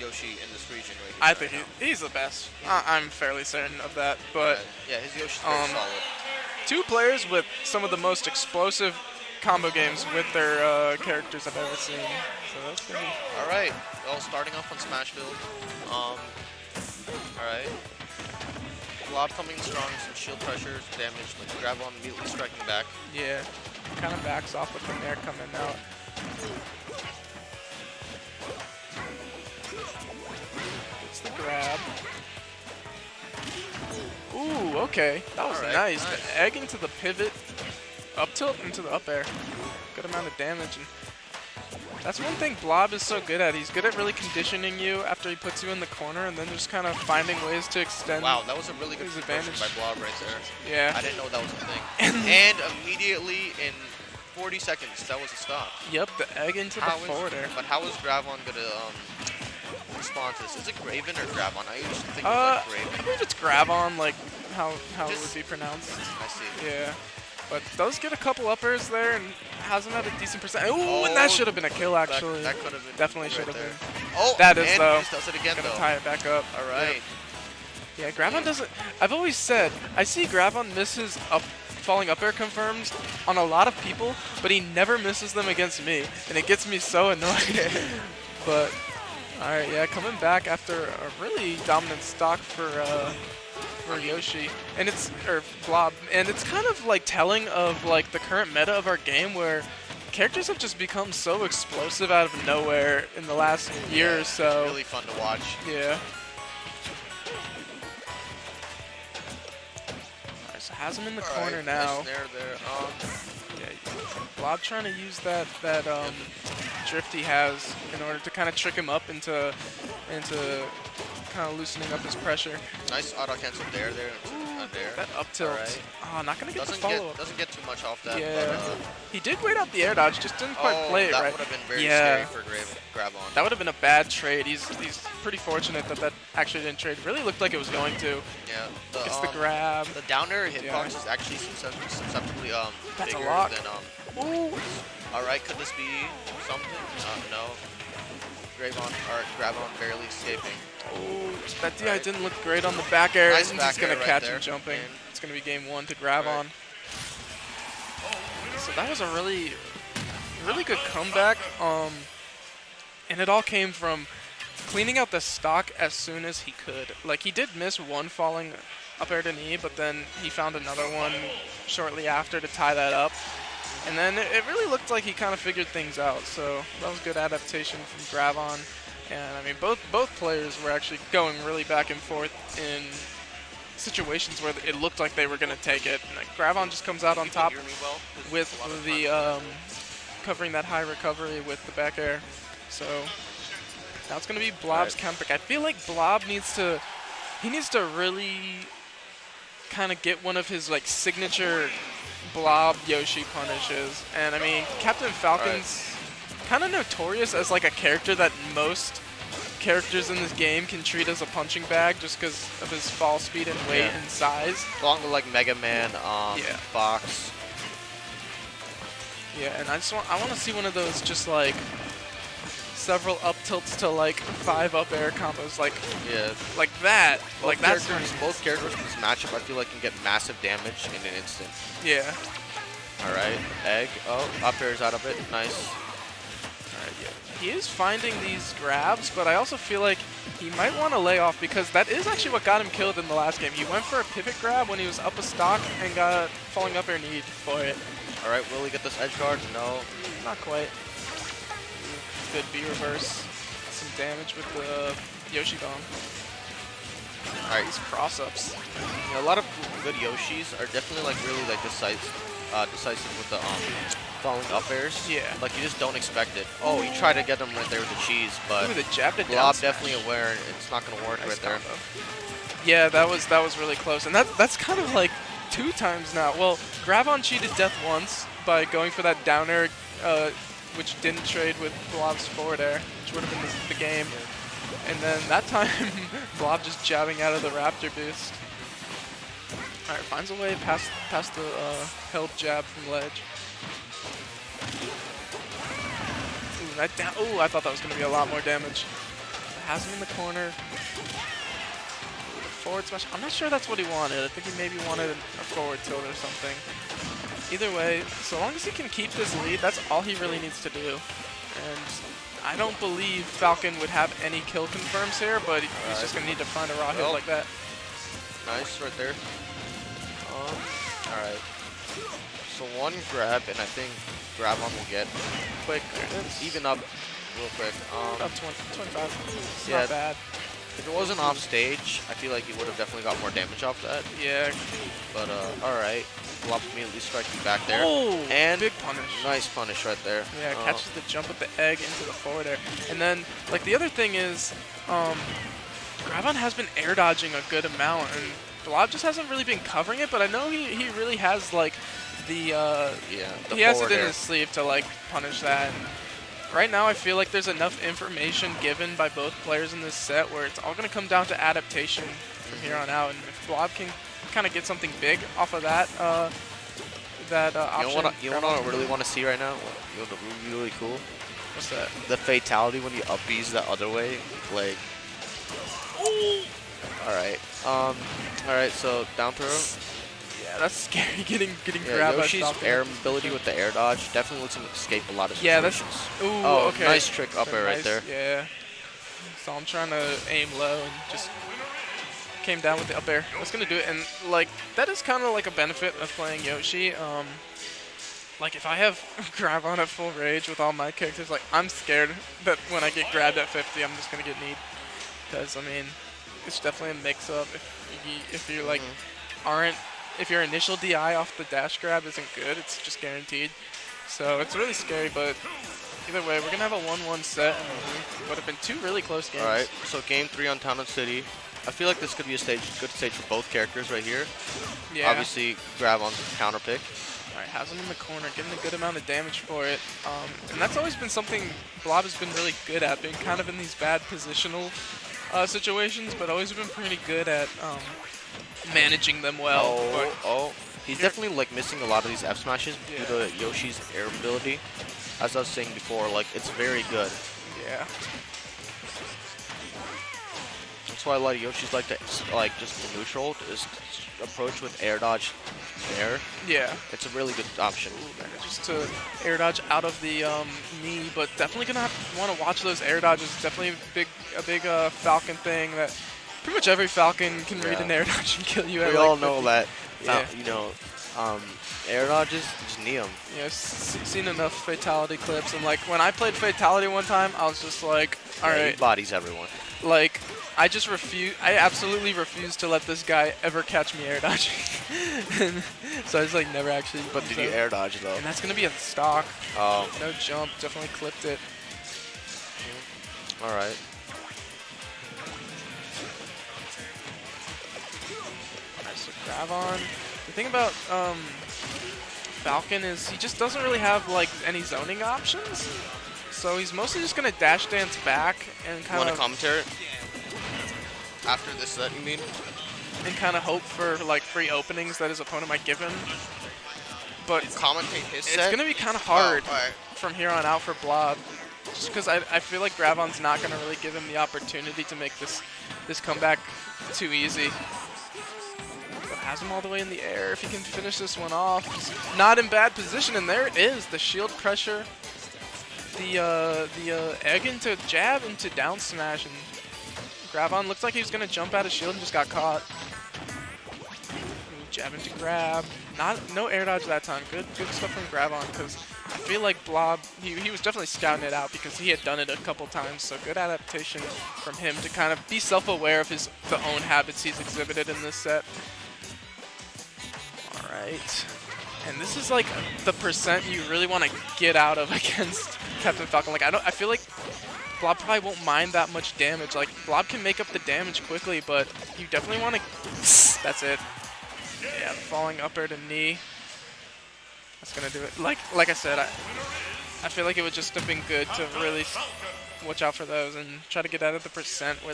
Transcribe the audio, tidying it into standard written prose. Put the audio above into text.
Yoshi in this region right I here. think Right now. he's the best. I'm fairly certain of that. But Yeah, his Yoshi's very solid. two players with some of the most explosive combo games with their characters I've ever seen. So that's gonna be All right. Well, starting off on Smashville. All right. Blob coming strong, some shield pressure, damage, like Gravon immediately striking back. yeah. Kind of backs off with the nair coming out. It's the grab. Ooh, okay. That was Alright, nice. nice. The egg into the pivot, up tilt into the up air. Good amount of damage. And that's one thing Blob is so good at. He's good at really conditioning you after he puts you in the corner and then just kind of finding ways to extend Wow, that was a really good his conversion advantage. by Blob right there. Yeah. I didn't know that was a thing. And immediately in 40 seconds, that was a stop. Yep, the egg into the forward air. But how is Gravon gonna respond to this? Is it Gravon or Gravon? I usually think it's like I Gravon. believe it's Gravon, like how it Just- would be pronounced. I see. Yeah. But does get a couple uppers there and has him at a decent percent. Ooh, and that should have been a kill actually. That could have been Definitely right should have there. been. Oh, That is, and though, he just does it again Gonna though. tie it back up. All right. Yeah, Gravon doesn't. I've always said I see Gravon miss his falling up air confirms on a lot of people, but he never misses them against me, and it gets me so annoyed. But all right, yeah, coming back after a really dominant stock for Yoshi, and or Blob, and it's kind of like telling of like the current meta of our game where characters have just become so explosive out of nowhere in the last year or so. It's really fun to watch. Yeah. Alright, so has him in the corner Alright, now. nice snare there. Yeah, Blob trying to use that drift he has in order to kind of trick him up into kind of loosening up his pressure. Nice auto cancel there. There. That up tilt. Alright. Oh, not gonna get the Doesn't follow up. doesn't get too much off that. Yeah. But, He did wait out the air dodge, just didn't quite play it that right. would have been very Yeah. scary for Gravon. That would have been a bad trade. He's pretty fortunate that actually didn't trade. Really looked like it was going to. Yeah. It's the grab. The down air hitbox Yeah. is actually susceptibly That's a bigger lock. than Ooh. All right, could this be something? No. Gravon barely escaping. Oh, that DI didn't look great on the back air. Nice and back he's going air to right catch there. him jumping. And It's going to be game one to Gravon. So that was a really good comeback. And it all came from cleaning out the stock as soon as he could. Like, he did miss one falling up air to knee, but then he found another one shortly after to tie that up. And then it really looked like he kind of figured things out. So that was good adaptation from Gravon. And I mean, both players were actually going really back and forth in situations where it looked like they were going to take it. And, like, Gravon just comes out on top hear me well? 'Cause with a lot of the times- covering that high recovery with the back air. So now it's going to be Blob's counterpick. I feel like Blob needs to really kind of get one of his like signature Blob Yoshi punishes. And I mean, Captain Falcon's kind of notorious as like a character that most characters in this game can treat as a punching bag just because of his fall speed and weight and size. Along with like Mega Man, Fox. Yeah, and I want to see one of those just like several up tilts to like 5 up air combos like that. Both characters in this matchup I feel like can get massive damage in an instant. Yeah. Alright, egg. Oh, up airs out of it. Nice. Alright, yeah. He is finding these grabs, but I also feel like he might want to lay off because that is actually what got him killed in the last game. He went for a pivot grab when he was up a stock and got falling up air need for it. Alright, will he get this edge guard? No. Not quite. Good B reverse. Some damage with the Yoshi bomb. Alright. These cross-ups. Yeah, a lot of good Yoshis are definitely like really like decisive with the falling up airs. Yeah. Like you just don't expect it. Oh, you try to get them right there with the cheese, but Ooh, the jab to down Blob smash. definitely aware it's not gonna work Nice right there. combo. Yeah, that was really close, and that's kind of like 2 times now. Well, Gravon cheated death once by going for that down air, which didn't trade with Blob's forward air, which would have been the game. And then that time, Blob just jabbing out of the Raptor boost. All right, finds a way past the held jab from ledge. Ooh, that down. Ooh, I thought that was gonna be a lot more damage. has him in the corner. Forward smash. I'm not sure that's what he wanted. I think he maybe wanted a forward tilt or something. Either way, so long as he can keep this lead, that's all he really needs to do. And I don't believe Falcon would have any kill confirms here, but he's just going to need to find a raw hit like that. Nice, right there. Alright. So one grab, and I think Gravon will get Quick. even up real quick. Up 25. It's Yeah. not bad. If it wasn't off stage, I feel like he would have definitely got more damage off that. Yeah. But alright. Blob immediately striking back there. Oh, and big punish. Nice punish right there. Yeah, catches the jump with the egg into the forward air. And then, like, the other thing is, Gravon has been air dodging a good amount, and Blob just hasn't really been covering it, but I know he really has, like, the he has it in his sleeve to, like, punish that. And right now, I feel like there's enough information given by both players in this set where it's all going to come down to adaptation from here on out. And if Blob can kind of get something big off of that option. You know what I really want to see right now? You know what would be really cool? What's that? The fatality when you up B's the other way. Like. Alright, so down throw. Yeah, that's scary getting Yeah, grabbed by Yoshi's Falcon. air ability with the air dodge definitely lets him escape a lot of Yeah, situations. that's. Ooh, Oh, okay. nice trick up air right there. Yeah. So I'm trying to aim low and just came down with the up air. That's gonna do it, and like that is kind of like a benefit of playing Yoshi. Like if I have Gravon at full rage with all my characters, like I'm scared that when I get grabbed at 50, I'm just gonna get kneed. Because I mean, it's definitely a mix-up. If you like if your initial DI off the dash grab isn't good, it's just guaranteed. So it's really scary, but either way, we're gonna have a 1-1 set, and would have been two really close games. All right, so game 3 on Town and City. I feel like this could be a good stage for both characters right here. Yeah. Obviously, Gravon's counter pick. All right, has him in the corner, getting a good amount of damage for it. And that's always been something Blob has been really good at, being kind of in these bad positional situations, but always been pretty good at managing them well. He's definitely like missing a lot of these F smashes due to Yoshi's air ability. As I was saying before, like it's very good. Yeah. That's why a lot of Yoshis like to just neutral, just approach with air dodge air. Yeah. It's a really good option. Just to air dodge out of the knee, but definitely gonna want to watch those air dodges. Definitely a big Falcon thing that pretty much every Falcon can read an air dodge and kill you. We all know that. You know, air dodges, just knee them. Yeah, seen enough fatality clips, and like when I played fatality one time, I was just like, all right, he bodies everyone. Like, I absolutely refuse to let this guy ever catch me air dodging. So I just like never actually. But did you air dodge though? And that's gonna be a stock. Oh. No jump, definitely clipped it. All right. Alright, so Gravon. The thing about Falcon is he just doesn't really have like any zoning options. So he's mostly just gonna dash dance back and kind of. Want to commentary? After this set, you mean? And kind of hope for like free openings that his opponent might give him. But Commentate his set? It's gonna be kind of hard right. from here on out for Blob, just because I feel like Gravon's not gonna really give him the opportunity to make this comeback too easy. But has him all the way in the air. If he can finish this one off, he's not in bad position, and there it is, the shield pressure. The egg into jab into down smash, and Gravon looks like he was gonna jump out of shield and just got caught. Jab into grab. No air dodge that time. Good stuff from Gravon, because I feel like Blob, he was definitely scouting it out because he had done it a couple times. So good adaptation from him to kind of be self-aware of the own habits he's exhibited in this set. All right. And this is like the percent you really want to get out of against Captain Falcon. Like I feel like Blob probably won't mind that much damage. Like Blob can make up the damage quickly, but you definitely want to. That's it. Yeah, falling up air to knee. That's gonna do it. Like I said, I feel like it would just have been good to really watch out for those and try to get out of the percent with.